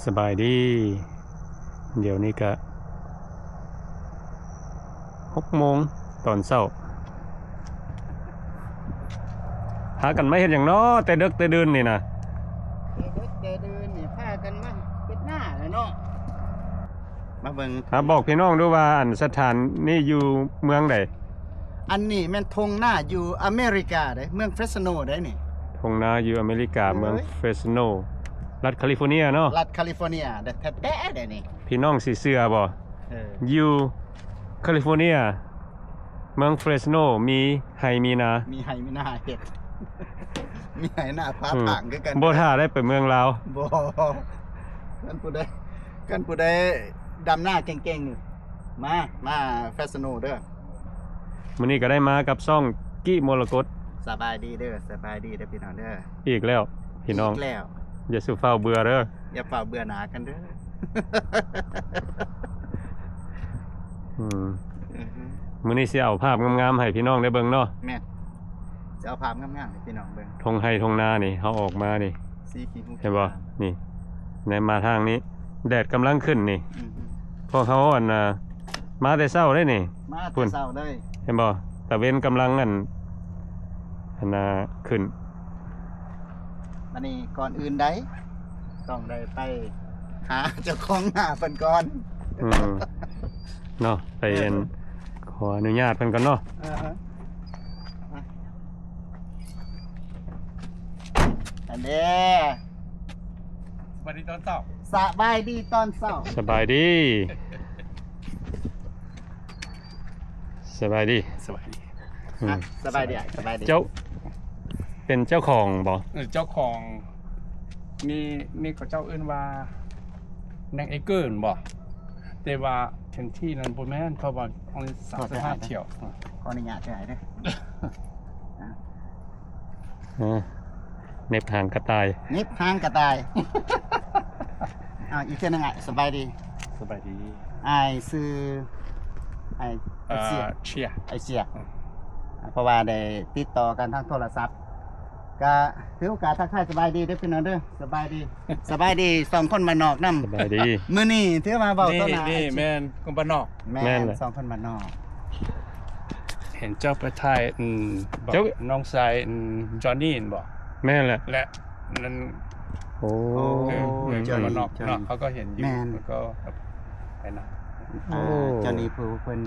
สบายดีเดี๋ยวนี้ก็6 โมงตอนเช้าหากันไม่เห็นอย่างน้อแต่เด็กแต่ดื่นนี่นะเด็กแต่เดินนี่พากันมาเฮ็ดหน้าแล้วเนาะมาเบิ่งบอกพี่น้องด้วยว่าอันสถานนี่อยู่เมืองใดอันนี้แม่นธงหน้าอยู่อเมริกาเด้เมืองเฟรสโนได้นี่ทงนาอยู่อเมริกาเมืองเฟรสโนรัฐแคลิฟอร์เนียเนาะรัฐแคลิฟอร์เนียเด้แท้ๆเด้นี่พี่น้องสิเชื่อบ่อยู่แคลิฟอร์เนียเมืองเฟรสโนมีไฮมีนามีไฮมีนาเฮ็ดมีไฮหน้าพาทางคือกันบ่ท่าได้ไปเมืองลาวบ่กันผู้ใดดำหน้าเก่งๆนี่มาเฟรสโนเด้อมื้อนี้ก็ได้มากับซ่องกี้มรกตสบายดีเด้อพี่น้องเด้ออีกแล้วพี่น้องอีกแล้วอย่าสุฟ้าเบื่อเด้ออย่าฝ่าเบื่อหนากันเด้อมื้อนี้สิเอาภาพงามๆให้พี่น้องได้เบิ่งเนาะแม่จะเอาภาพงามๆให้พี่น้องเบิ่งทงไห้ทงนานี่เฮาออกมานี่สีขี้หูเห็นบ่นี่ในมาทางนี้แดดกำลังขึ้นนี่พวกเขาอันมาแต่เช้าได้นี่มาแต่เช้าเลยเห็นบ่ตะเวนกำลังอันขึ้นอันนี้ก่อนอื่นได้ต้องได้ไปหาเจ้าของหน้าเพิ่นก่อนเนาะไปขออนุญาตเพิ่นก่อนเนาะอันนี้สบายดีตอนเช้าสบายดีตอนเช้าสบายดีสบายดีสบายดีสบายดีเจ้าเป็นเจ้าของบ่เจ้าของนี่ก็เจ้าเอิ้นว่านางเอเกอร์บ่แต่ว่าถึงที่นั้นบ่แม่นเพราะว่าonly 35เที่ยวขออนุญาตได้เด้อเน็บหางกระต่ายเน็บหางกระต่ายอีกเทื่อนึงสบายดีซื้อเชียเพราะว่าได้ติดต่อกันทางโทรศัพท์ก็ถือโอกาสทักทายสบายดีเด้อพี่น้องเด้อสบายดี2คนบ้านนอกนำสบายดีมื้อนี้ถือมาเว้าต้นหน้านี่แม่นคนบ้านนอกแม่น2คนบ้านนอกเห็นเจ้าไปถ่ายเจ้าน้องชายจอห์นนี่บ่แม่นแหละและนั่นโอ้เจ้าบ้านนอกเนาะเขาก็เห็นอยู่แล้วก็ไปนะจอห์นนี่ผู้เพิ่น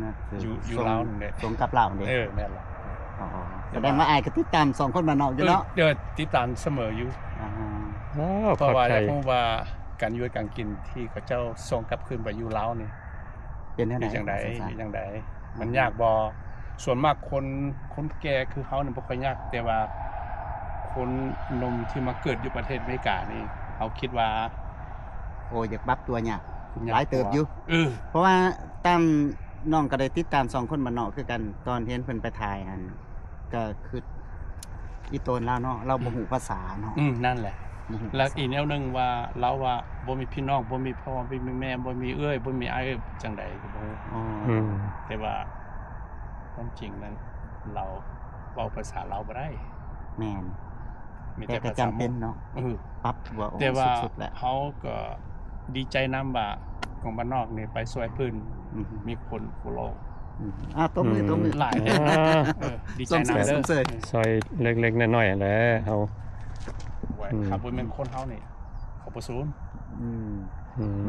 อยู่ลาวนี่แหละสงกับลาวนี่แม่นล่ะแสดงว่าอ้ายก็ติดตาม2คนบ้านนอกอยู่เนาะติดตามเสมออยู่เพราะว่าผมว่าการอยู่การกินที่เขาเจ้าส่งกลับคืนไปอยู่ลาวนี่เป็นจังได๋มันยากบ่ส่วนมากคนแก่คือเฮานี่บ่ค่อยยากแต่ว่าคนหนุ่มที่มาเกิดอยู่ประเทศอเมริกานี่เฮาคิดว่าอยากปรับตัวยากหลายเติบอยู่เพราะว่าตามน้องก็ได้ติดตาม2คนบ้านนอกคือกันตอนเห็นเพิ่นไปถ่ายอันก็คืออีโตนลาวเนาะเราบ่ฮู้ภาษาเนาะนั่นแหละแล้วอีกแนวนึงว่าเราว่าบ่มีพี่น้องบ่มีพ่อบ่มีแม่บ่มีเอื้อยบ่มีอ้ายจังได๋ก็บ่แต่ว่าความจริงนั้นเราเว้าภาษาลาวบ่ได้แม่นมีแต่ภาษาจำเป็นเนาะปรับตัวแต่ว่าเฮาก็ดีใจนำว่าของบ้านนอกนี่ไปช่วยเพิ่นมีคนฟูโลตบมือหลายดีใจนำเด้อซอยเล็กๆน้อยๆแหละเฮาครับบ่แม่นคนเฮานี่เขาบ่ซูน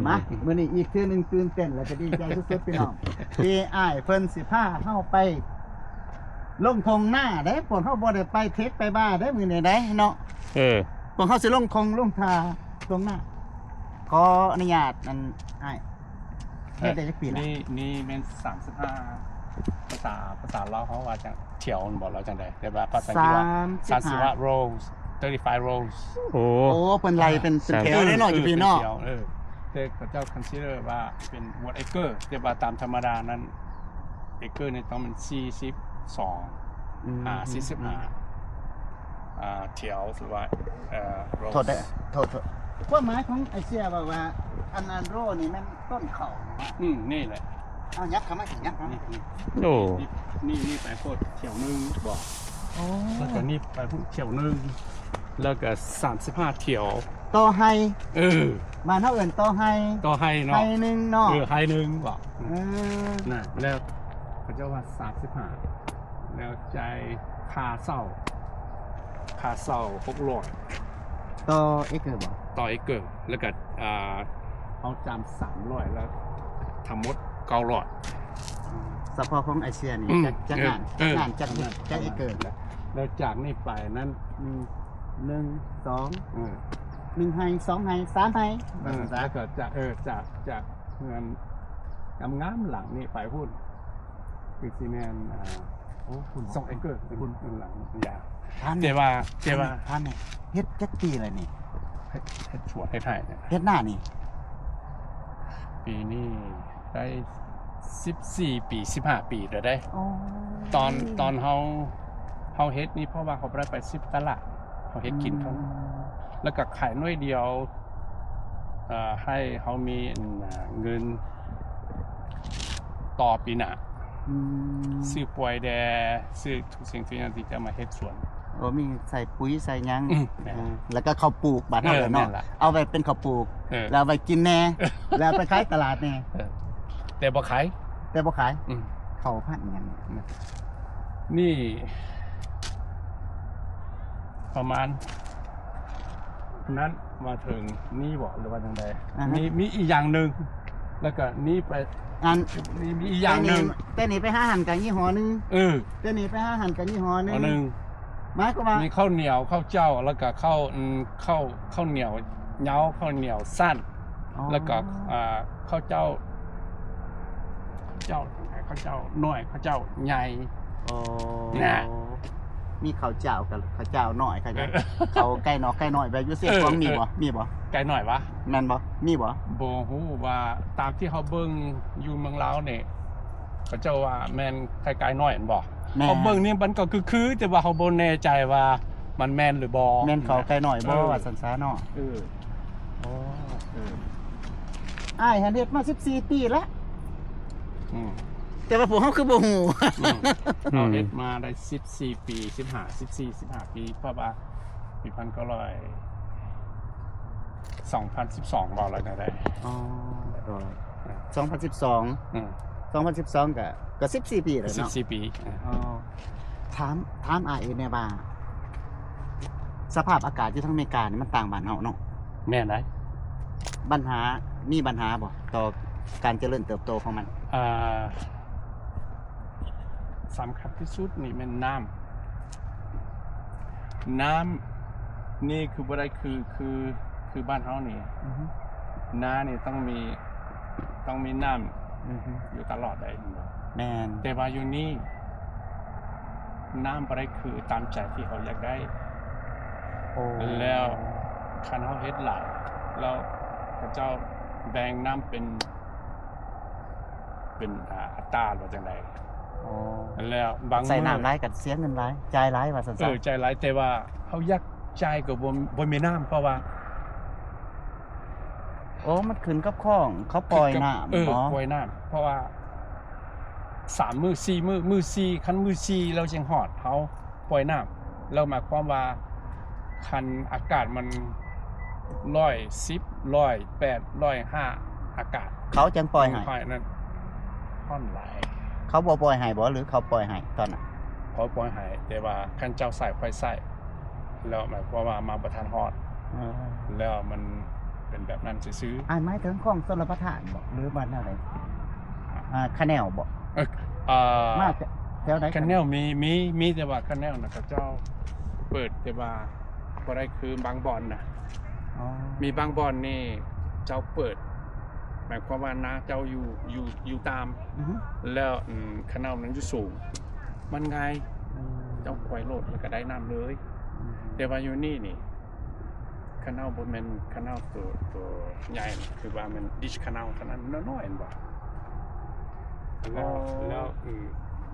มามื้อนี้อีกเทื่อนึงตื่นเต้นแล้วก็ดีใจสุดๆพี่น้องที่อ้ายเพิ่นสิพาเฮาไปลงทงหน้าเด้พวกเฮาบ่ได้ไปเทคไปบ้าเด้มื้อนี้เด้เนาะพวกเฮาสิลงทาตรงหน้าขออนุญาตนั่นอ้ายเฮ็ดได้จักปีละนี่แม่น35ภาษาลาวเฮาว่าจังเที่ยวบ่เราจังได๋แต่ว่าภาษาอังกฤษว่า35 rows 35 rows โอ้เพิ่นไล่เป็นแถวได้เนาะอยู่พี่เนาะแต่เขาเจ้า consider ว่าเป็น what acre แต่ว่าตามธรรมดานั้น acre นี่ต้องมัน42 45เที่ยวหรือว่าโทษความหมายของไอเสียว่าอันโรนี่มันต้นเขานี่แหละยักษ์เข้ามายักษ์โอ้นี่ไปโคตรเที่ยวนึงบอกแล้วก็นี่ไปพูดเที่ยวนึงแล้วก็35เที่ยวต่อให้ บ้านเฮาเอิ้นต่อไฮ ต่อให้เนาะ ไฮหนึงเนาะ ให้หนึงบอก เออ น่ะแล้วเขาเจ้าว่า35แล้วใจายค่าเช่า600 ต่อเอกเกอร์บ่ ต่ออีกเกินแล้วก็เอาจาน300แล้วทั้งหมด900 เฉพาะของไอเชียนี่ อืม จักงาน เออ จักงานจักเอกเกอร์ แล้วจากนี้ไปนั้น 1 2 เออ 1ไฮ2ไฮ3ไฮ แล้วก็จากเงินงามๆหลังนี่ไปพูดคือซีแมนคุณ 2เอเกอร์คุณหลังยา ท่าน เจว่า ท่านนี่เฮ็ดจักปีเลยนี่ เฮ็ดสวนให้ไทยเนี่ย เฮ็ดหน้านี่ ปีนี้ได้14 ปี15 ปีเดี๋ยวได้ ตอนเฮาเฮ็ดนี่เพราะว่าเขาบ่ได้ไป10ตลาดเขาเฮ็ดกินเขาแล้วก็ขายหน่วยเดียวให้เขามีเงินต่อปีหน้า อืม ซื้อป่วยแดซื้อทุกสิ่งทุกอย่างที่จะมาเฮ็ดสวน โอ้มีใส่ปุ๋ยใส่หยัง แม่น แล้วก็ข้าวปลูกบ้านเฮาเลย แม่ เนาะ นล่ะ เอาไปเป็นข้าวปลูก เออ แล้วเอาไปกินแน่ แล้วไปขายตลาดแน่ แต่บ่ขาย แต่บ่ขาย อืม เขาพันหยัง นี่ ประมาณนั้นมาถึงนี่บ่หรือว่าจังไดมีอีกอย่างหนึงแล้วก็นี่ไป อัน นี่มีอีกอย่างหนึง แต่นี่ไปหาหันกันยี่ห้อหนึง เออ แต่นี่ไปหาหันกันยี่ห้อหนึ อันหนึง หมายก็ว่า มีข้าวเหนียวข้าวเจ้าแล้วก็ข้าวข้าวเหนียวเหนียวข้าวเหนียวสั้น แล้วก็ข้าวเจ้าข้าวเจ้าน้อยข้าวเจ้าใหญ่ โอ้ น่ะ มีข้าวเจ้ากับข้าวเจ้าน้อยค่ะเขาไก่นอกไก่น้อยแบบอยู่เสียของมีบ่มีบ่ ไกลหน่อยวะ แม่นบ่มีบ่ บ่ฮู้ว่าตามที่เขาเบิ่งอยู่เมืองลาวเนี่ยเขาเจ้าว่าแม่นคล้ายๆน้อยอันบ่ แม่ เขาเบิ่งนี่มันก็คือแต่ว่าเขาบ่แน่ใจว่ามันแม่นหรือบ่ แม่นเขาไก่น้อยบ่ เออ ว่าสันซาเนาะ เออ โอ้ เออ อ้ายหันเฮ็ดมา14ปีแล้ว อืม แต่ว่าพวกเฮาคือบ่ฮู้ เราเฮ็ดมาได้14 ปี15ปีเพราะว่าปี2012บ่แล้วจังได๋ อ๋อ2012 อืม 2012ก็14ปีแล้วเนาะ 14 ปี อ๋อถามอ้ายแน่ว่าสภาพอากาศที่ทางอเมริกานี่มันต่างบ้านเฮาเนาะ แม่นไหน มีปัญหาบ่ต่อการเจริญเติบโตของมัน สำคัญที่สุดนี่มันน้ำนี่คือบ่ได้คือบ้านเฮานี่น้านี่ต้องมีน้ำอยู่ตลอดได้ แม่น แต่ว่าอยู่นี่น้ำบ่ได้คือตามใจที่เขาอยากได้ โอ้ แล้วคันเฮาเฮ็ดหลายแล้วพระเจ้าแบ่งน้ำเป็นอัตราหรือจังได๋ โอ้ แล้วบาง ใส่ มื้อ น้ำหลายกับเสียเงินหลายจ่ายหลายว่าซั่น ใจร้ายแต่ว่าเขาอยากใจายก็บ่มีน้ำเพราะว่า โอ้มันขึ้นกับข้องเขาปล่อยน้ำ เออ บ่ ปล่อยน้ำเพราะว่า3มื้อ4มื้อ4คันมื้อ4เราจังฮอดเขาปล่อยน้ำแล้วหมายความว่าคันอากาศมัน110 108 105อากาศ เขาจังปล่อยให้ นั่นค่อนหลาย เขาบ่ปล่อยให้บ่หรือเขาปล่อยให้ตอนน่ะ เขาปล่อยให้แต่ว่าคันเจ้าใส่ไฟใส่แล้วหมายความว่ามาบ่ทันฮอดแล้วมันเป็นแบบนั้นซื่อ อ่านหมายถึงของชลประทานบ่หรือบ้านอะไรคะแนวบ่ ๆ มาแถวไหน คันแนลมีแต่ว่าคันแนลนะเขาเจ้าเปิดแต่ว่าบ่ได้คือบางบ่อนนะ อ๋อ มีบางบ่อนนี่เจ้าเปิด หมายความว่านะเจ้าอยู่ตาม อือฮึ แล้วคันแนลนั้นอยู่สูง มันง่ายเจ้าปล่อยโหลดแล้วก็ได้น้ำเลย แต่ว่าอยู่นี่คันแนลบ่แม่นคันแนลตัวใหญ่นะคือว่ามันดิชคันแนลเท่านั้นน้อยๆอันบ่แล้ว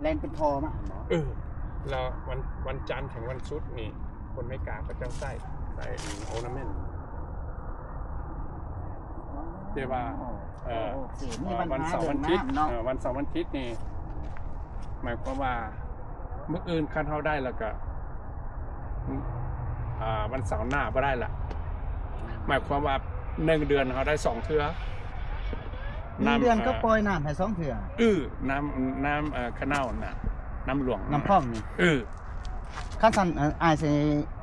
แลนเป็นทอมาเนาะ แล้ววันจันทร์ถึงวันศุกร์นี่คนไม่กล้าก็จะใส่โอร์นาเมนต์เดี๋ยวว่าวันเสาร์วันอาทิตย์วันเสาร์วันอาทิตย์นี่หมายความว่าเมื่ออื่นคันเฮาได้แล้วก็วันเสาร์หน้าบ่ได้ละหมายความว่า 1 เดือนเขาได้2 เทื่อ 1 เดือนก็ปล่อยน้ำให้2เทื่อ น้ำคะเน่าน่ะน้ำหลวง น้ำพร่องนี่ คันซั่นอ้ายสิ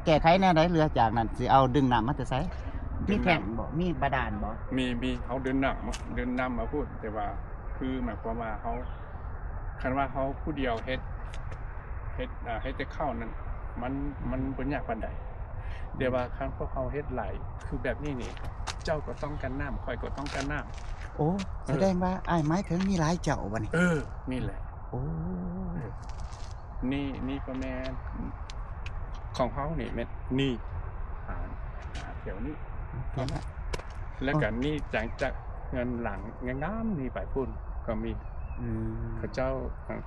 แก้ไขแนวใดเหลือจากนั้นสิเอาดึงน้ำมาแต่ไสมีแท่งบ่มีบาดาลบ่ มีเขาเดินนำมาพูด แต่ว่าคือหมายความว่าเขาคันว่าเขาผู้เดียวเฮ็ดแต่เข้านั้นมันบ่ยากปานใดเดี๋ยวว่าคันพวกเขาเฮ็ดหลายคือแบบนี้นี่ เจ้าก็ต้องการน้ำข่อยก็ต้องการน้ำ โอ้แสดงว่าอ้ายหมายถึงมีหลายเจ้าบ่นี่ นี่แหละ โอ้ นี่ก็แม่นของเขานี่แม่นนี่แถวนี้ เห็นละ แล้วก็นี่จากเงินหลังงามๆนี่ไปพุ่นก็มี เขาเจ้า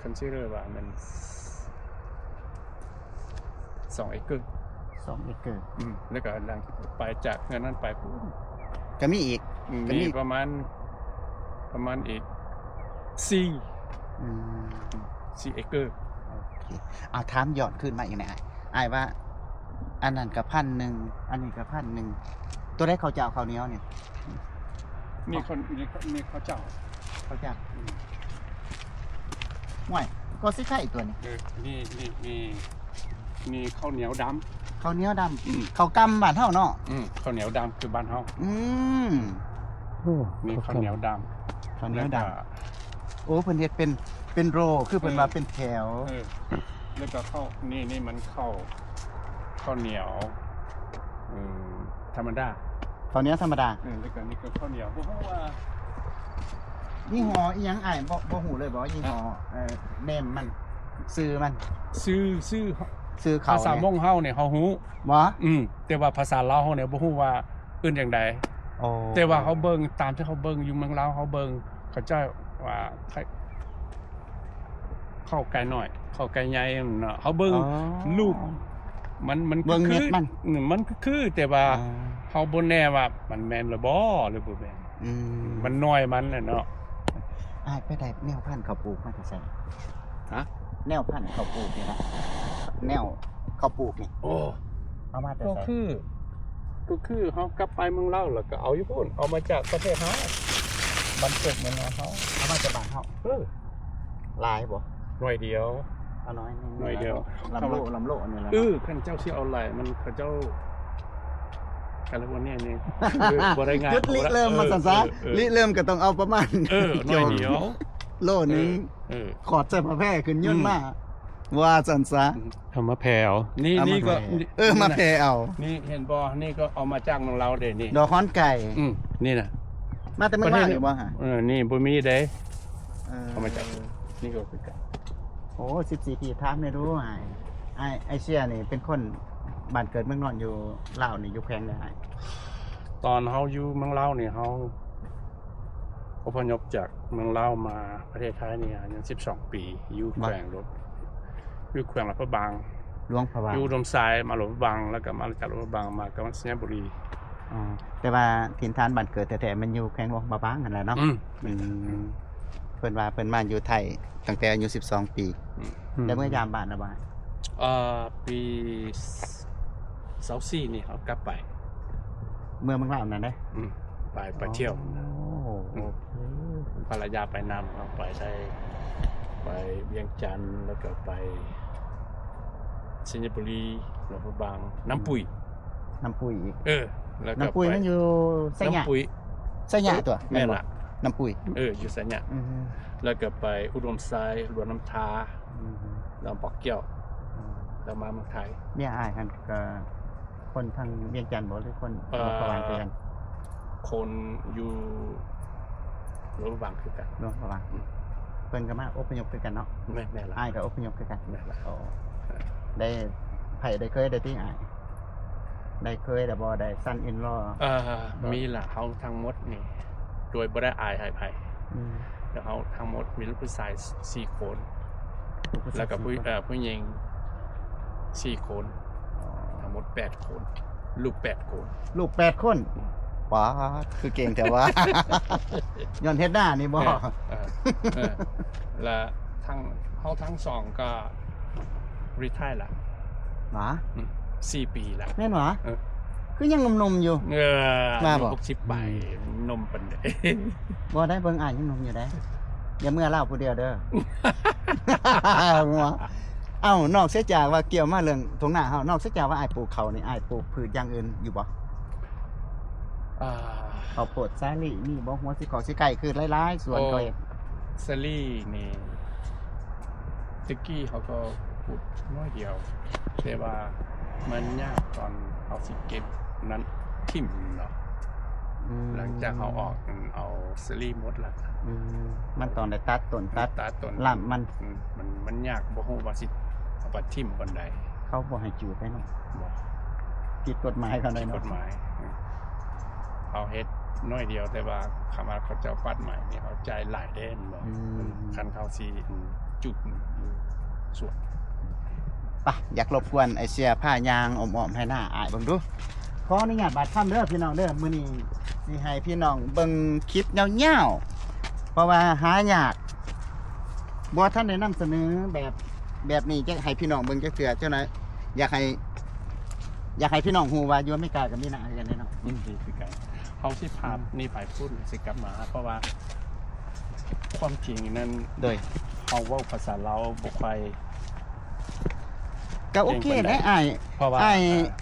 คันซิเดอร์ว่ามัน2 เอเกอร์ 2 เอเกอร์ แล้วก็หลังไปจากเงินนั้นไปพุ่น ก็มีอีก ก็มี มีประมาณอีก4 เอเกอร์ โอเคเอาถามย้อนขึ้นมาอีกนะอ้ายว่า อันนั้นก็1,000อันนี้ก็1,000ตัวใดเขาจะเอาข้าวเหนียวนี่ นี่เขาเจ้า เขาจะห่วยก็สิไข่ตัวนี้ นี่ข้าวเหนียวด ข้าวเหนียวดำข้าวกำบ้านเฮาเนาะ ำข้าวเหนียวดำคือบ้านเฮา โอ้ นี่ข้าวเหนียวดำ ข้าวเหนียวดำโอ้เพิ่นเฮ็ดเป็นโรคือเพิ่นว่าเป็นแถว แล้วก็ข้าวนี่มันข้าวเหนียวธรรมดา ข้าวเหนียวธรรมดา แล้วก็นี่ก็ข้าวเหนียวเพราะว่า ยี่ห้ออีหยังอ้ายบ่ฮู้เลยบ่ยี่ห้อเนมมันชื่อมัน ซื้อ ชื่อเขา ภาษามงเฮาเนี่ยเฮาฮู้ บ่ แต่ว่าภาษาลาวเฮาเนี่ยบ่ฮู้ว่าอื่นจังใด โอ้ แต่ว่าเขาเบิ่งตามที่เขาเบิ่งอยู่เมืองลาวเขาเบิ่งเขาเจ้าว่าเข้าไกลหน่อยเข้าไกลใหญ่เนาะเขาเบิ่งลูกมันมันคือแต่ว่าเขาบ่แน่ว่ามันแม่นหรือบ่หรือบ่แม่นมันน้อยมันน่ะเนาะ อ้ายไปได้แนวพันธุ์ข้าวปลูกมาแต่ไส ฮะ แนวพันธุ์ข้าวปลูกนี่นะแนวข้าวปลูกนี่ โอ้ เอามาแต่ ก็ ไส คือเฮากลับไปเมืองลาวแล้วก็เอาอยู่พุ่นเอามาจากประเทศเฮาบันเกิดเมืองเฮา เอามาจากบ้านเฮาหลายบ่ หน่อยเดียว เอาน้อยนึง หน่อยเดียว ลำโลอันนี้แหละ คันเจ้าสิเอาหลายมันเขาเจ้าแคลิฟอร์เนียนี่บ่ได้ง่าย จุดริเริ่มมาสั่นซะริเริ่มก็ต้องเอาประมาณ หน่อยเดียว โลนึงขอดใส่ผ้าแพร่ขึ้นย่นมาว่าสั่นซะ ทำมาแผ่เอา นี่ก็ มาแพร่เอา นี่เห็นบ่นี่ก็เอามาจากเมืองเราเด้นี่ ดอกฮ้อนไก่ นี่น่ะ มาแต่เมืองลาวอยู่บ่ฮะ นี่บ่มีเด้เอามาจากนี่ก็คือกัน โอ้14ปีถามได้รู้ไอ้เชี่ยนี่เป็นคนบ้านเกิดเมืองนอนอยู่ลาวนี่อยู่แพงได้ ตอนเฮาอยู่เมืองลาวนี่เฮาอพยพจากเมืองลาวมาประเทศไทยนี่อายุ12 ปีอยู่แขวงหลวงพระบาง หลวงพระบาง อยู่อุดมทรายมาหลวงพระบางแล้วก็มาจากหลวงพระบางมากัญญบุรี แต่ว่าถิ่นฐานบ้านเกิดแต่มันอยู่แขวงหลวงพระบางนั่นแหละเนาะเพิ่นว่าเพิ่นมาอยู่ไทยตั้งแต่อายุ12 ปีแล้วเมื่อยามบ้านนะบ่ปี24นี่เขากลับไป เมืองลาวนั่นเด้ ไปเที่ยว โอ้ ภรรยาไปนำเราไปได้ไปเวียงจันทร์แล้วก็ไปสัญญบุรีหลวงพระบางน้ำปุ๋ย น้ำปุยอีก แล้วก็ น้ำปุยมันอยู่ไสหยะ น้ำปุ๋ย ไสหยะตัว แม่นล่ะ น้ำปุย อยู่สัญญะแล้วก็ไปอุดมทรายหลวงน้ำทาลำปอกเกี้ยวแล้วมาเมืองไทย เมียอ้ายกันก็คนทางเวียงจันทน์บ่หรือคนประมาณกัน คนอยู่หลวงพระบางคือกัน หลวงพระบางเพิ่นก็มาอพยพคือกันเนาะ แม่ล่ะ อ้ายก็อพยพคือกัน แม่ล่ะ โอ้ได้ไผได้เคยได้ที่อ้ายได้เคยแต่บ่ได้ซันอินลอ มีล่ะเขาทั้งหมดนี่โดยบ่ได้อายให้ไผแล้วเขาทั้งหมดมีลูกผู้ชาย4 คนแล้วก็ผู้หญิง4 คนทั้งหมด8 คนลูก8 คนลูก8 คนว้าคือเก่งแต่ว่า ย้อนเฮ็ดหน้านี่บ่ และทั้ง2ก็รีไทร์ละ หรอ 4 ปีละ แม่นหรอ คือยังหนุ่มๆอยู่ มาบ่ 60ใบนมปันได บ่ได้เบิ่งอ้ายยังหนุ่มอยู่ได้อย่าเมื่อเล่าผู้เดียวเด้อ หัวเอ้านอกเสียจากว่าเกี่ยวมาเรื่องตรงหน้าเฮานอกเสียจากว่าอ้ายปลูกเขานี่อ้ายปลูกพืชอย่างอื่นอยู่บ่ อ่า ข้าวโพดสาลี่นี่บ่หัวสิขอสิไก่คือหลายๆสวนก็เฮ็ด ซารี่นี่ตะกี้เขาก็พูดน้อยเดียว แต่ว่ามันยากตอนเอาสิเก็บนั้นทิ่มเนาะหลังจากเขาออกเอาซารี่หมดละ มันต้องได้ตัดต้นตัด ตาต้น ลำมัน มันยากบ่ฮู้ว่าสิเอาไปทิ่มบันได เขาบ่ให้จูดได้เนาะ บ่ ผิดกฎหมายเขาได้ ผิดก เนาะ ฎหมายเขาเฮ็ดน้อยเดียวแต่ว่าคำว่าเขาเจ้าปัดใหม่นี่เขาจ่ายหลายเด้นบ่คันเขาสิจุดส่วน ไปอยากรบกวนไอ้เสียผ้ายางอ้อมๆให้หน้าอายเบิ่งดูขออนุญาตบาดค่ำเด้อพี่น้องเด้อมื้อนี้สิให้พี่น้องเบิ่งคลิปยาวๆเพราะว่าหายากบ่ทันได้นำเสนอแบบนี้จะให้พี่น้องเบิ่งจักเทื่อเจ้าหน่อยอยากให้พี่น้องฮู้ว่าอยู่อเมริกาก็มีหน้าคือกันเด้เนาะ นี่คือกันเขาสิพานี่ไปพูดสิกลับมา เพราะว่าความจริงนั้น โดย เขาเว้าภาษาลาวบ่ค่อย ก็โอเคได้อาย เพราะว่า อ้าย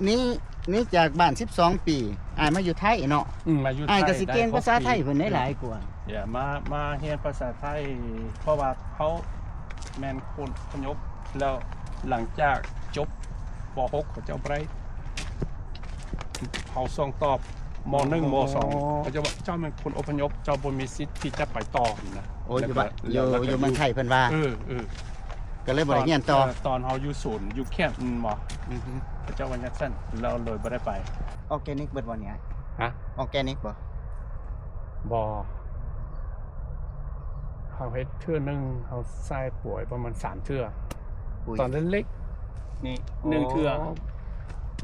นี่จากบ้าน12 ปีอ้ายมาอยู่ไทยเนาะ มาอยู่ไท อ้าย ย ก็สิเก่งภาษาไทย ด้ เพิ่นได้หลายกว่า อย่ามาเรียนภาษาไทย เพราะว่าเขาแม่นคนพยพแล้วหลังจากจบป .6 เขาเจ้าบ่ได้เขาส่งตอบม .1 ม .2 เขาจะว่าเจ้าเป็นคนอพยพเจ้าบ่มีสิทธิ์ที่จะไปต่อนะ โอ้ยอยู่ แล้วก็ อยู่เมืองไทยเพิ่นว่า เออ ก็เลยบ่ได้เรียนต่อ ตอนเขาอยู่ศูนย์อยู่แคมป์บ่ อือฮึ พระเจ้าวันยักษ์สั้นเราเลยบ่ได้ไป ออร์แกนิกเบิดบ่เนี่ย ฮะ ออร์แกนิกบ่ บ่เขาเฮ็ดเทื่อหนึงเขาใส่ป่วยประมาณ3เทื่อ ปุ๋ย ตอนเล็กๆนี่1เทื่อ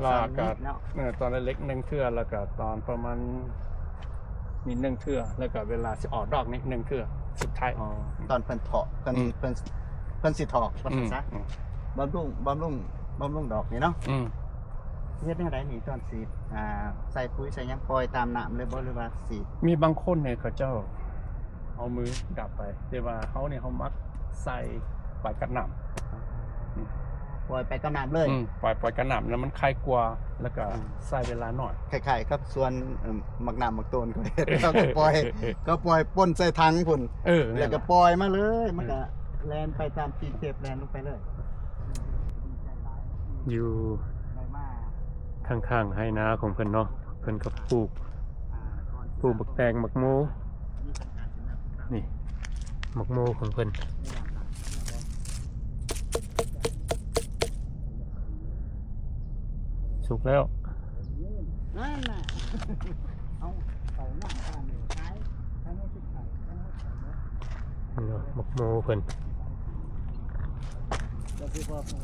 แล้วก็ เนาะ ตอนเล็กๆ1เทื่อแล้วก็ตอนประมาณนี่1เทื่อแล้วก็เวลาสิออกดอกนี่1เทื่อสุดท้าย อ๋อตอนเพิ่นเถาะเพิ่นสิถอกว่าซั่นซะบำรุงดอกนี่เนาะ อืม เฮ็ดแนวใดนี่ตอนสิใส่ปุ๋ยใส่หยังปล่อยตามน้ำเลยบ่หรือว่าสิ มีบางคนเนี่ยเขาเจ้าเอามือดับไปแต่ว่าเขาเนี่ยเขามักใส่ปลายกระหน่ำ ปล่อยไปกับน้ำเลย ปล่อยกระหน่ำแล้วมันคลายกลัวแล้วก็ อืม ใส่เวลาหน่อย คล้ายๆกับส่วนมักน้ำมักโตนก็เฮ็ดเขาก็ปล่อยป่นใส่ถังพุ่น แล้วก็ปล่อยมาเลยมันก็แล่นไปตามตีเทปแล่นลงไปเลย อยู่ ได้มา ข้างๆให้นาของเพิ่นเนาะเพิ่นก็ปลูกบักแตงบักโมนี่บักโมของเพิ่นสุกแล้ว นั่นน่ะ เอาเขาหน้าบ้านนี่ขายทั้งหมดสิขายทั้งหมดขายเนาะ นี่เนาะบักโมเพิ่น ก็คือว่าขา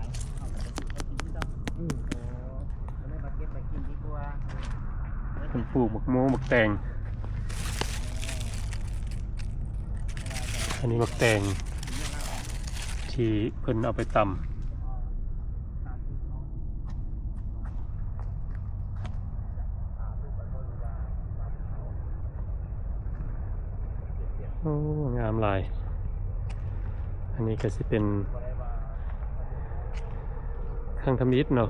ยเอาไปกินที่ต้องก็เลยมาเก็บไปกินดีกว่า เพิ่นปลูกบักโมบักแตงอันนี้บักแตงที่เพิ่นเอาไปตำโอ้งามหลาย อันนี้ก็สิเป็นครั้งทำอิฐเนาะ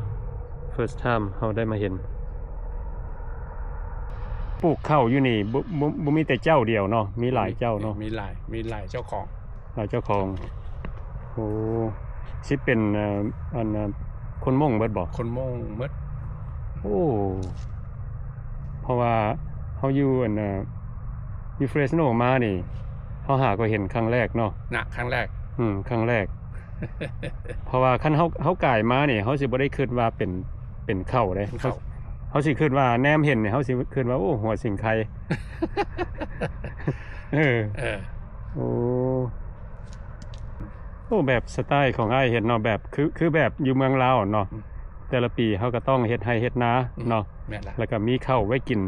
first time เราได้มาเห็น ปลูกข้าวอยู่นี่บ่มีแต่เจ้าเดียวเนาะ มีหลายเจ้าเนาะ มีหลายเจ้าของ หลายเจ้าของ โอ้สิเป็นอันคนม่งเบิดบ่ คนโม่งหมด โอ้ เพราะว่าเขาอยู่อยู่เฟรสโนมานี่เขาหาก็เห็นครั้งแรกเนาะ ครั้งแรก ครั้งแรก เพราะว่าคันเขาก่ายมานี่เขาสิบ่ได้คิดว่าเป็นข้าวเด้ เขาสิคิดว่าแนมเห็นเนี่ยเขาสิคิดว่าโอ้หัวสิงไข่ เออ โอ้แบบสไตล์ของอ้ายเห็นเนาะแบบคือแบบอยู่เมืองลาวเนาะแต่ละปีเขาก็ต้องเฮ็ดไร่เฮ็ดนาเนาะ แม่นละ แล้วก็มีข้าวไว้กิน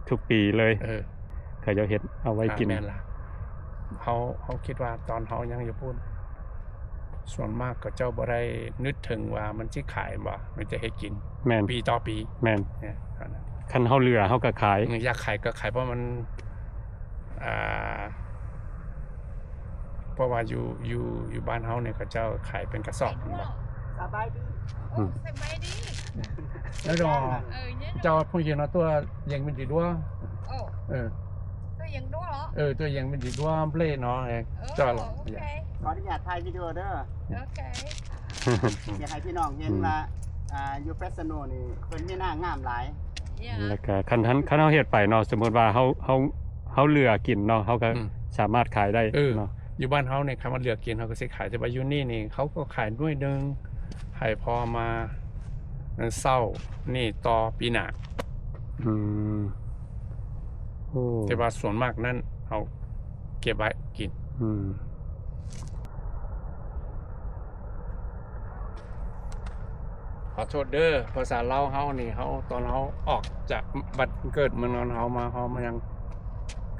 ทุกปีเลยเขาจะเฮ็ดเอาไว้กิน แม่นละเขาคิดว่าตอนเขายังอยู่พูด ส่วนมากก็เจ้าบ่ได้นึกถึงว่ามันสิขายบ่มันจะให้กิน แม่น ปีต่อปี แม่น เนี่ยเท่านั้น คันเฮาเหลือเฮาก็ขาย อยากขายก็ขายเพราะมันเพราะว่าอยู่บ้านเฮาเนี่ยเขาเจ้าขายเป็นกระสอบบ่ สบายดี Ừ. Ồ, sạch bay đi. แล้วดอ Ừ, nhớ rồi. เจ้าผู้หญิงเนาะตัวยังเป็นสิดัว Ồ, เออ tôi dừng đua hả? ตัวยังเป็นสิดัวเปลเนาะเจ้า Ồ, หรอ ok. ขออนุญาตถ่ายวิดีโอเด้อ Ok. อยากให้พี่น้องเห็นว่าอยู่เฟสโนนี่เพิ่นมีหน้างามหลาย Yeah. แล้วก็คันเฮาเฮ็ดไปเนาะสมมุติว่าเฮาเหลือกินเนาะเฮาก็ อืม สามารถขายได้ เออ เนาะ อยู่บ้านเฮาเนี่ยคำว่าเหลือกินเขาก็สิขายแต่ว่าอยู่นี่นี่เขาก็ขายด้วยหนึงขายพอมาเศร้านี่ต่อปีหน้า อืมโอ้ แต่ว่าส่วนมากนั้นเอาเก็บไว้กิน อืม ขอโทษเด้อภาษาลาวเฮานี่เฮาตอนเฮาออกจากบัดเกิดเมืองนอนเฮามาเฮามันยัง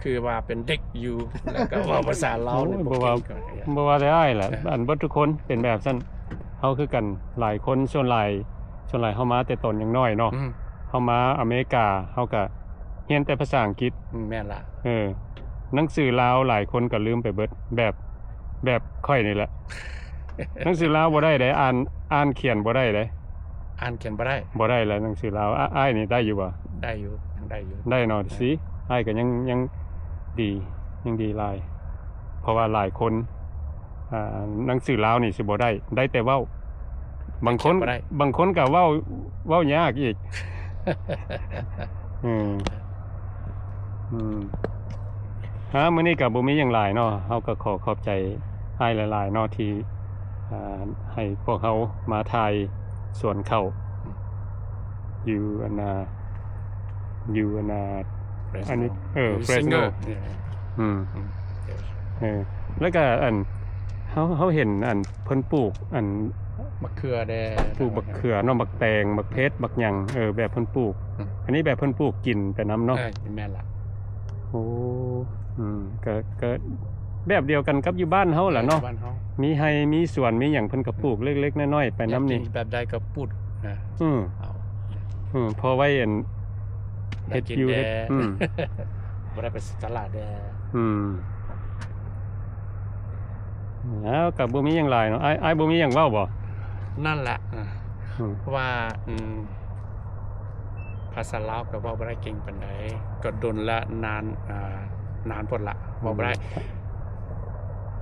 คือว่าเป็นเด็กอยู่ แล้วก็เว่าภาษาลาวนี่ โอ้ย บ่ บ่ว่า เก่งก็ บ่ว่าได้แหละอันเบิดทุกคนเป็นแบบซั่นเฮาคือกันหลายคนส่วนหลายเฮามาแต่ตนยังน้อยเนาะ อืม เฮามาอเมริกาเฮาก็เรียนแต่ภาษาอังกฤษ แม่นล่ะ หนังสือลาวหลายคนก็ลืมไปเบิดแบบค่อยนี่แหละ หนังสือลาวบ่ได้เด้อ่านเขียนบ่ได้เด้ อ่านเขียนบ่ได้ บ่ได้แล้วหนังสือลาวอ้ายนี่ได้อยู่บ่ ได้อยู่ยังได้อยู่ ได้เนาะสิอ้ายก็ยังดียังดีหลาย เพราะว่าหลายคนหนังสือลาวนี่สิบ่ได้แต่เว้าบางคนก็เว้ายากอีก อืมมื้อนี้ก็บ่มีหยังหลายเนาะเฮาก็ขอบใจอ้ายหลายๆเนาะที่ให้พวกเฮามาถ่ายสวนข้าวอยู่อันนี้Fresno Fresno อืมแล้วก็เฮาเห็นเพิ่นปลูกมะเขือแดง ปลูกบักเขือเนาะบักแตงบักเพชรบักหยังแบบเพิ่นปลูก อันนี้แบบเพิ่นปลูกกินไปนํเนาะ แม่นล่ะ โอ้ก็แบบเดียวกันกับอยู่บ้านเฮาล่ะเนาะ บ้านเฮา มีไร่มีสวนมีหยังเพิ่นก็ปลูกเล็กๆน้อยๆไปนํนี่ อยากกิแบบใดก็พูดนะ เอา พอไว้ได้กินแดง อืม บ่ได้ไปตลาดแดง แล้วก็บ่มีหยังหลายเนาะอ้ายบ่มีหยังเว้าบ่ นั่นแหละ อืม เพราะว่าภาษาลาวก็เว้าบ่ได้เก่งปานใดก็ดนละนานพดละเว้าบ่ได้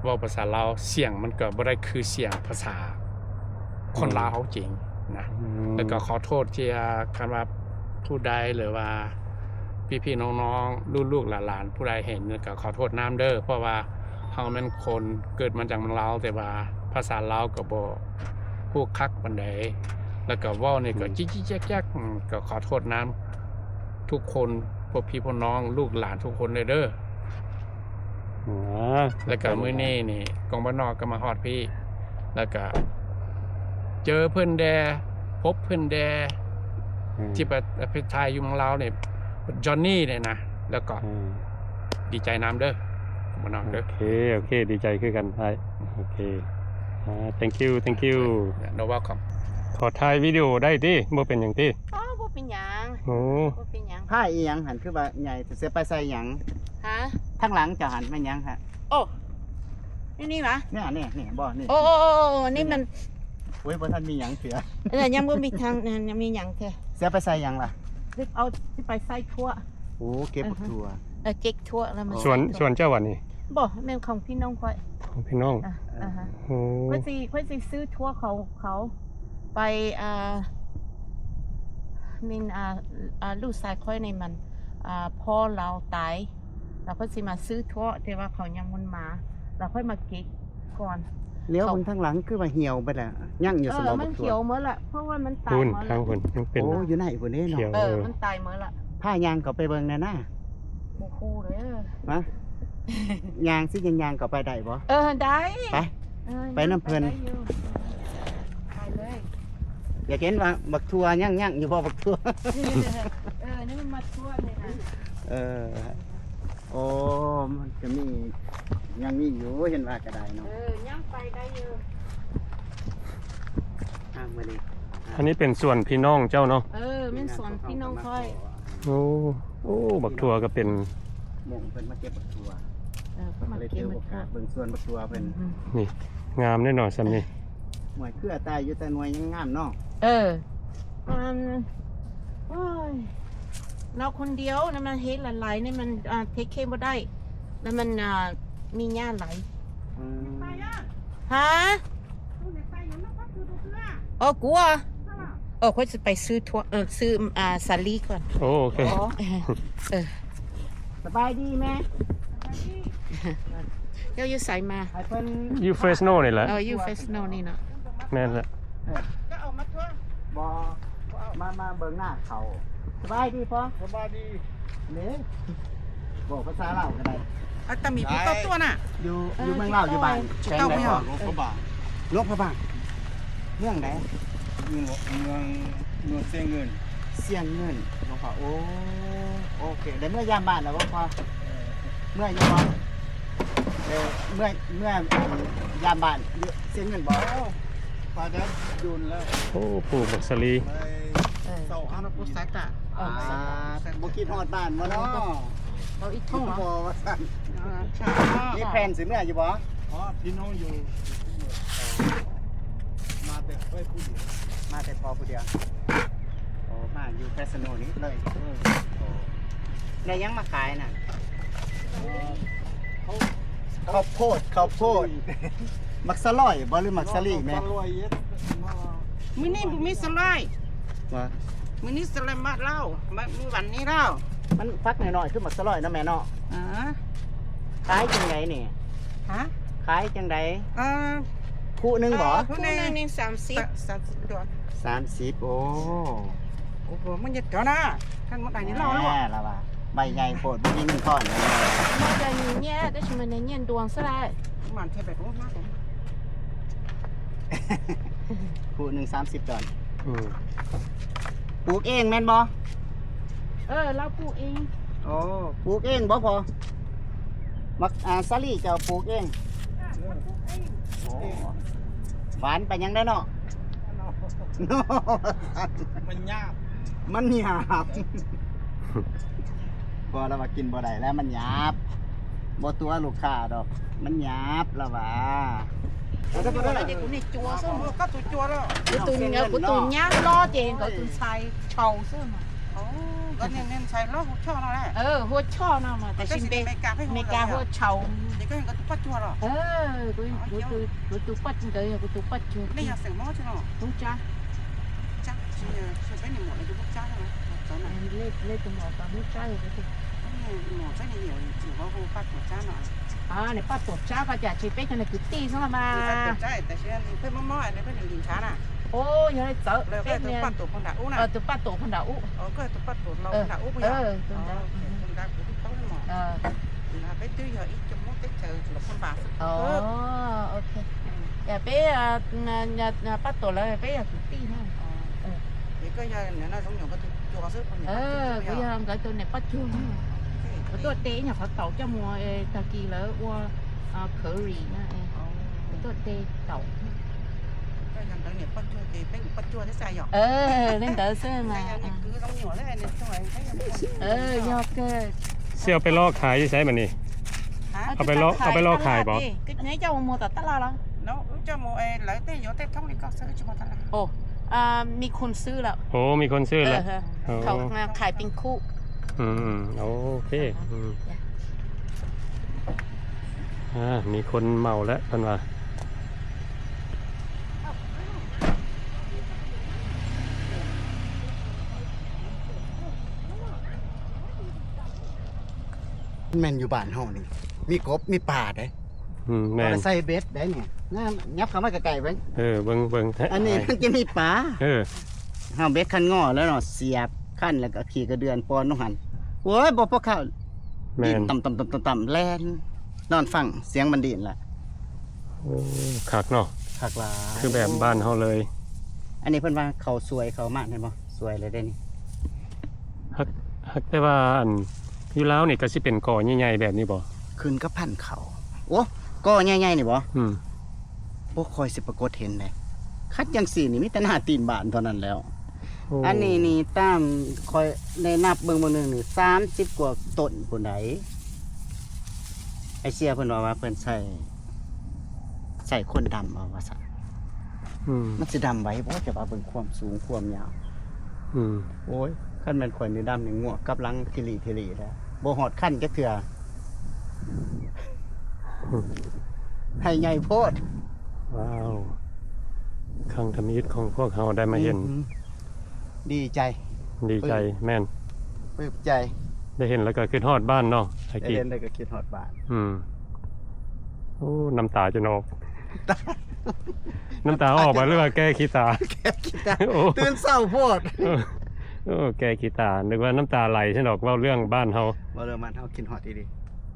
เว้าภาษาลาวเสียงมันก็บ่ได้คือเสียงภาษาคนลาวเขาจริงนะ แล้วก็ขอโทษที่คันว่าผู้ใดหรือว่าพี่ๆน้องๆลูกๆหลานๆผู้ใดเห็นก็ขอโทษน้ำเด้อเพราะว่าเฮาแม่นคนเกิดมาจากเมืองลาวแต่ว่าภาษาลาวก็บ่ฮู้คักปานใดแล้วก็เว้านี่ก็จิ๊กๆแจ๊กๆก็ขอโทษน้ำทุกคนพวกพี่พวกน้องลูกหลานทุกคนเด้อแล้วก็มื้อนี้นี่กองบ้านนอกก็มาฮอดพี่ แล้วก็เจอเพิ่นแดพบเพิ่นแดที่ไปทายอยู่เมืองลาวเนี่ยจอห์นนี่เนี่ยนะแล้วก็ดีใจน้ำเด้อมานอกเด้อ โอเคดีใจคือกันอ้ายโอเคthank you no welcome ขอถ่ายวิดีโอได้ติบ่เป็นหยังติ Ồ, bố bị nhàng. โอ้ Bố bị nhàng. ผ้าอีหยังหันคือว่าใหญ่สิไปใส่หยัง Hả? ทางหลังเจ้าหันแม่นหยังฮะ Ồ. Đi đi mà. นี่บ่นี่ Ồ, đi mình. โอ้ยบ่ทันมีหยังเสือ Là nhang bố bị thằng nhà mi nhàng kìa. เสือไปใส่หยังล่ะ Đi ao đi phải sai thua. โอ้เก็บบักถั่ว Kịch thua là mình. สวนเจ้าวันนี้ Bỏ men không phi nông vậy. ของพี่น้อง Hả. โอ้ ค่อยสิซื้อทั่วเขาไปมินลูกชายค่อยในมันพ่อเราตายเราก็สิมาซื้อทั่วแต่ว่าเขายังมันมาเราค่อยมาเก็บก่อน เลี้ยวบนทางหลังคือว่าเหี่ยวไปแล้วยังอยู่สมอง มั บั น กถั่ เขียว ว เมื่อละเพราะว่ามันตาย คุณ เมื่อ ทา ละ งคุณยังเป็น โอ้อยู่ไหนพุ่นเด้ เขียว เนาะ มันตายเมื่อละ ผ้ายางก็ไปเบิ่งแน่น่ะ โอ้โหเลย ฮะยางสิยางก็ไปได้บ่ ได้ ไปไปน้ำเพลิน ไปเลย อยากเห็นว่าบักถั่วยังอยู่บ่บักถั่ว นี่มันมาทั่วเลยนะ โอ้มันก็มียังมีอยู่เห็นว่าก็ได้เนาะ ย่างไปได้อยู่ มื้อนี้ อันนี้เป็นส่วนพี่น้องเจ้าเนาะ แม่นสอนพี่น้องค่อย โอ้โอ้บักถั่วก็เป็น หม่งเพิ่นมาเก็บบักทัว เพิ่นมา เลย เก็ ถื บ อ มา โอกา ค่ะ สเบิ่งส่วนบักทัวเพิ่น นี่งามแน่นอนซำนี้ หน่วยเครือตายอยู่แต่หน่วยยังงามเนาะ โอ้ยเราคนเดียวนะมันเฮ็ดหลายๆนี่มันเทคเคบ่ได้ แล้วมันมีหญ้าไหล อืม ฮะโอ้กลัวค่อยจะไปซื้อถั่วซื้อสาลีก่อน โอ้โอเค สบายดีแม่ เดี๋ยวอยู่ใส่มา ให้เพิ่น อยู่เฟสโนนี่แหละ อยู่เฟสโนนี่เนาะ แม่นแหละ ก็เอามาทั่ว บ่มาเบิ่งหน้าเขาสบายดีพ่อสบายดีเนี่ยบอกภาษาลาวก็ได้ แต่มีพี่ตัวตัวน่ะ อยู่เมืองลาวอยู่บ้านแขวงไหนพ่อ ลงพระบาง หลวงพระบางเมืองไหน เมืองเสียเงิน เสียงเงินหลวงพ่อโอเคได้เมื่อยามบ้านแล้วบ่พ่อเมื่อยอยู่บ่เมื่อยามบ้านเสียงเงินบ่ พาได้ยุนแล้ว โอ้ปลูกบักสลี ไปเสาอาณาพุทธศักดิ์อ่ะ บ่คิดฮอดบ้านบ่เนาะ เอาอีกท่อง บ่ว่าซั่น ใช่ มีแผนสิเมื่ออยู่บ่ อ๋อพี่น้องอยู่มาแต่ไปผู้เดียว มาแต่พอผู้เดียวโอ้มาอยู่แคสโนนี้เลยแล้วยังมาขายน่ะข้าวโพดมักสลอยบ่หรือมักสลีแม่ รวยเย็ดมา มื้อนี้บ่มีสไลด์ ว่า มื้อนี้สไลด์มาเล่ามื้อวันนี้เล่า มันฟักหน่อยๆคือมักสลอยนะแม่เนาะ อ๋อ ขายจังไดนี่ ฮะ ขายจังได เอ่อ คู่หนึงบ่ ผู้นี้30ดอก 30โอ้ โอ้โหมันจะเดี๋ยวนะท่านมาได้นี่เล่าแล้ว แม่ละว่าใบใหญ่โพดบ่มีเงินทอนเลย มันจะมีแง่แต่ฉันมันในเงี้ยดวงซะได้ มันเทแบบว่าผม คู่หนึง30ดอน อืม ปลูกเองแม่นบ่ เราปลูกเอง โอ้ปลูกเองบ่พอมักสลีเจ้าปลูกเองโอ้หวานไปยังได้เนาะ มันยาก มันหยาบ พอเรามากินบ่ได้แล้วมันหยาบบ่ตัวลูกค้าดอก มันหยาบแล้วว่า แล้วก็ได้เด็กคนนี้จัวซะก็จัวแล้ว của tôi nhá lo tiền của tôi xài trầu chứ mà โอ้ก็เน้นใส่แล้วชอบนั่นแหละ hua cho nào mà tại xin bê mẹ ca hua trầu เด็กก็ยังก็ตุ๊กจัวหรอ của tôi bắt đời của tôi bắt chưa นี่อยากเสียงม้อใช่ไหม đúng cha จ้าชื่อเป็นหมดเลยตุ๊กจ้าใช่ไหมจ้าหน่อย lên từ mỏ vào nước cha rồi đấy หมดใช่ไหมเหนียวถือว่าโบปัดหัวจ้าหน่อย này bắt tổ cha và chả chỉ biết cho này cứ ti xong ใช่ mà แต่เช่นเพื่อนม้อๆเนี่ยเพื่อนหญิงช้าน่ะ ô nhớ này sợ แล้วก็ตุ๊กปัดตัวคนด่าอู้น่ะ tôi bắt tổ con đảo ก็ตุ๊กปัดตัวเราคนด่าอู้ไปอ่ะคนด่าตัวที่เขาหมอlà bé tươi giờ ít trong mốt tết chờ là con bà ok dạ bé nhà bắt tổ là bé là cứ ti thôi vậy có giờ nó giống như cái chùa sức con bây giờ cái tôi này bắt chuông tôi té nhà phát tàu cho mùa thời kỳ là qua curry nha tôi té tàu cái dần tới này bắt chùa thì bé bắt chùa thế sao vậy lên đỡ xem mà cứ giống như thế này xong rồi do cái เสี่ยวไปลอกขายใช่บัดนี้ เอาไปล่อขายบ่ cái nhảy cho mua tạt tát la đó nó cho mùa lấy tết vô tết thông đi có sữa cho một thằng này โอ้มีคนซื้อแล้ว โอ้มีคนซื้อแล้ว เขาขายเป็นคู่ โอเคมีคนเมาแล้วเพิ่นว่า แม่นอยู่บ้านเฮานี่มีกบมีป่าได้ แม่น ใส่เบ็ดได้เนี่ยยับเข้ามาใกล้ๆไว้ เบิ่ง อันนี้มันจะมีป่า เออ เฮาเบ็ดคันง้อแล้วเนาะเสียบคันแล้วก็ขี่กระเดือนปอนลงหันโอ้ยบ่พอเข้า แม่ ดิน น ต่ำๆๆๆแล่นนอนฟังเสียงมันดินล่ะ โอ้คักเนาะ คักหลาย คือแบบบ้านเฮาเลย อันนี้เพิ่นว่าเขาสวยเขามากเห็นบ่สวยเลยได้นี่ ฮักแต่ว่าอันอยู่ลาวนี่ก็สิเป็นก่อใหญ่ๆแบบนี้บ่ ขึ้นกับพันเขาโอ้ก็ใหญ่ๆนี่บ่ อืม บ่ค่อยสิปรากฏเห็นเลย คัดจังสี่นี่มีแต่หน้าตีนบ้านเท่านั้นแล้ว โอ้ อันนี้นี่ตามคอยได้นับเบิ่งมื้อนึงนี่30กว่าต้นพุ่นใดไอเสียเพิ่นว่าเพิ่นใส่คนดำเอาว่าซั่น อืม มันสิดำไว้บ่จะว่าเบิ่งความสูงความยาว อืม โอ้ยคันแม่นข่อยนี่ดำนี่งวกกับหลังทิลีแล้วบ่ฮอดคันจักเทื่อให้ใหญ่โพด ว้าวครั้งทมิตของพวกเราได้มาเห็น ดีใจ ดีใจแม่น ปลื้มใจ ได้เห็นแล้วก็คิดฮอดบ้านเนาะไอ้ ได้ กี้ เห็นได้ก็คิดฮอดบ้าน อืมโอ้น้ำตาจะออก น้ำตาออกมาหรือว่าแก้ขี้ตา แค่คิดได้ โอ้ ตื่นเช้าโพด โอ้แก้ขี้ตานึกว่าน้ำตาไหลฉันดอกเว่าเรื่องบ้านเฮา บ่เริ่มมันเฮาคิดฮอดดี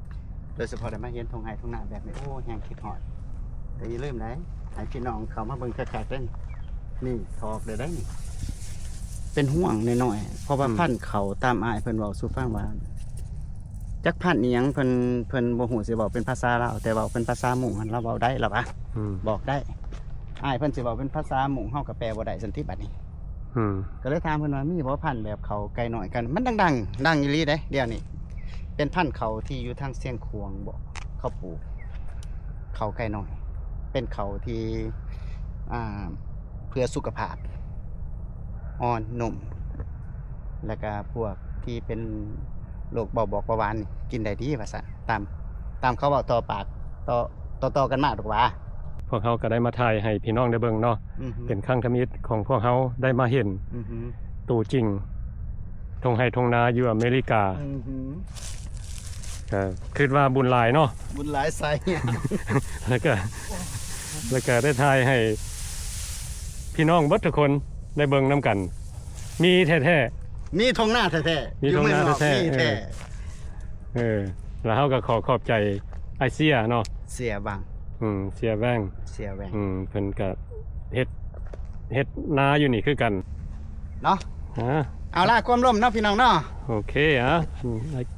ๆโดยเฉพาะได้มาเห็นทงไห้ทงนาแบบนี้โอ้แฮงคิดฮอดแต่อย่าลืมได้ให้พี่น้องเข้ามาเบิ่งคักๆเด้อนี่ทอกเด้อได้นี่ เป็นห่วงน้อยๆเพราะว่าพันธุ์เขาตามอ้ายเพิ่นเว้าสู่ฟังว่าจักพันธุ์อีหยังเพิ่นบ่ฮู้สิเว้าเป็นภาษาลาวแต่เว้าเป็นภาษาหมู่หั่นเราเว้าได้ล่ะวะ อืม บอกได้อ้ายเพิ่นสิเว้าเป็นภาษาหมู่เฮาก็แปลบ่ได้สันติบัดนี้ อืม ก็เลยถามเพิ่นว่ามีบ่พันธุ์แบบเขาไก่น้อยกัน มันดังอีหลีเด้เดี๋ยวนี้เป็นพันธุ์เขาที่อยู่ทางเสียงขวงบ่เขาปลูกเขาไก่น้อย เป็นเขาที่เพื่อสุขภาพอ่อนนุ่มแล้วก็พวกที่เป็นโรคเบาหวานนี่กินได้ดีว่าซั่นตามเขาเว้าต่อปากต่อกันมาดอกว่า พวกเขาก็ได้มาถ่ายให้พี่น้องได้เบิ่งเนาะ อือฮึ เป็นครั้งทมิตของพวกเขาได้มาเห็น อือฮึ ตัวจริงทงไห้ทงนาอยู่อเมริกา อือฮึ ก็คิดว่าบุญหลายเนาะ บุญหลายไส แล้วก็ได้ถ่ายให้พี่น้องเบิดทุกคนได้เบิ่งนํกัน มีแท้ มีทงหน้าแท้ๆ มีธงหน้าแท้ๆ มีแท้ ๆแล้วเฮาก็ขอบใจไอเสียเนาะ เสียบัง เสียแว่ง เสียแหวง เพิ่นก็เฮ็ดนาอยู่นี่คือกัน เนาะ ฮะ เอาล่ะความร่มเนาะพี่น้องเนาะ โอเค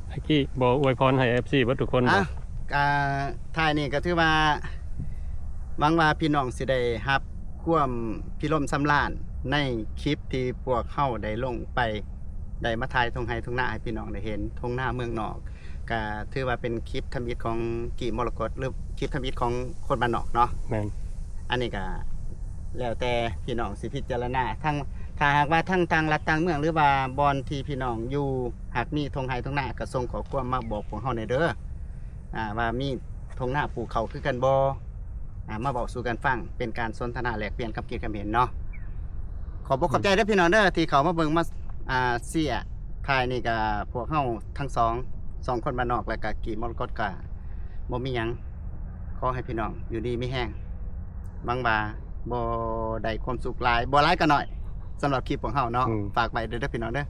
ไอ้กี้บ่อวยพรให้ FC เบิดทุกคนบ่ อ่ะท้ายนี่ก็ถือว่าหวังว่าพี่น้องสิได้รับความพิรมสำราญในคลิปที่พวกเฮาได้ลงไปได้มาถ่ายทงไห้ทงหน้าให้พี่น้องได้เห็นทงหน้าเมืองนอกก็ถือว่าเป็นคลิปทำอิฐของกี่มรกตหรือคลิปทำอิฐของคนบ้านนอกเนาะ แม่น อันนี้ก็แล้วแต่พี่น้องสิพิจารณาทั้งถ้าหากว่าทั้งต่างรัฐต่างเมืองหรือว่าบอนที่พี่น้องอยู่หากมีธงไห้ธงหน้าก็ส่งขอความมาบอกพวกเฮาในอยเด้อว่ามีธงหน้าปลูกเขาคือกันบ่มาบอกสู่กันฟังเป็นการสนทนาแลกเปลี่ยนกับคิดกับเห็นเนาะขอบอกขอบใจเด้อพี่น้องเด้อที่เขามาเบิ่งมาเสียทายนี่ก็พวกเฮาทั้งสองคนบ้านนอกแล้วก็กี่มรกตก็บ่มีหยังขอให้พี่น้องอยู่ดีมีแห้ง บางว่าบ่ได้ความสุขหลายบ่หลายก็น้อยสำหรับคลิปของเฮาเนาะฝากไว้เด้อพี่น้องเด้อ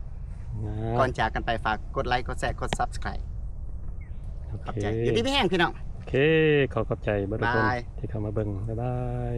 ก่อนจากกันไปฝากกดไลค์กดแชร์กด Subscribe ขอบใจอยู่ดีไม่แห้งพี่น้อง โอเคขอบใจเบิดทุกคน บาย ที่เข้ามาเบิ่งบ๊ายบาย